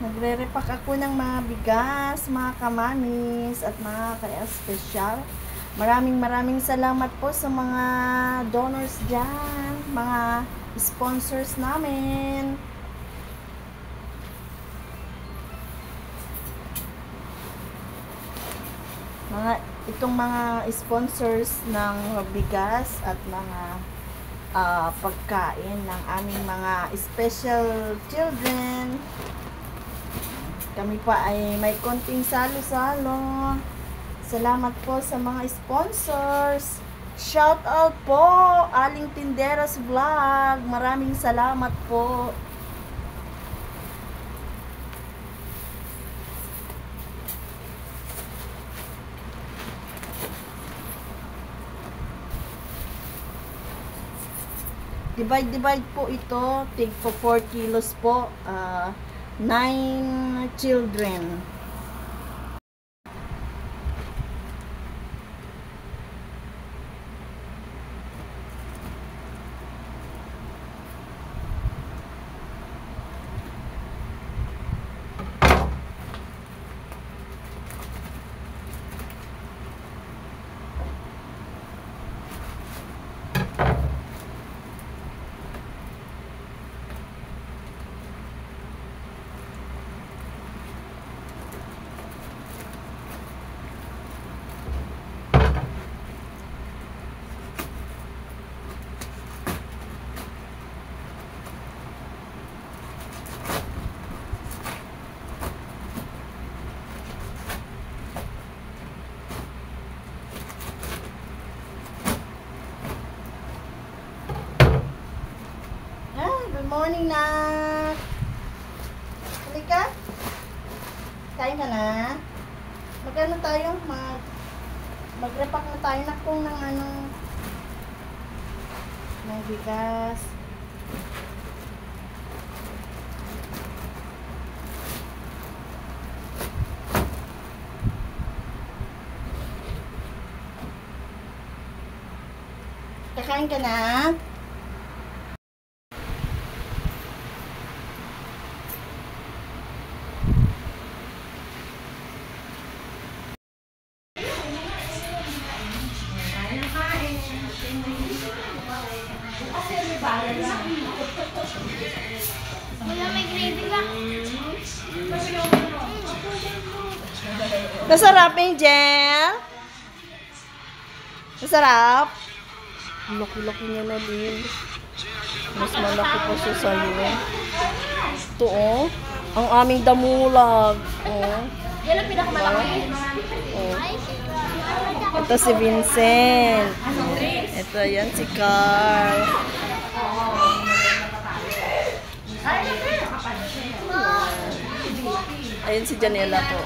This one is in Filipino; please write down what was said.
Nagre-repack ako ng mga bigas, mga kamamis, at mga kaya-special. Maraming salamat po sa mga donors dyan, mga sponsors namin. Itong mga sponsors ng bigas at mga pagkain ng aming mga special children. Kami pa ay may konting salo-salo. Salamat po sa mga sponsors. Shout out po, Aling Tinderas Vlog. Maraming salamat po. Divide po ito. Take po 4 kilos po. 9 children. Good morning, Nak. Halika. Kain ka na? Mag-ano tayo? Mag-repack na tayo na kung ng ng bigas. Kakain ka na? Wala, may gravy ka. Nasarap, Angel? Nasarap? Laki-laki niya na din. Mas malaki pa siya sa'yo. Ito, oh. Ang aming damulag. Oh. Yan ang pinakamalaki. Oh. Ito si Vincent. Ito, yan si Carl. Ayun si Janela po.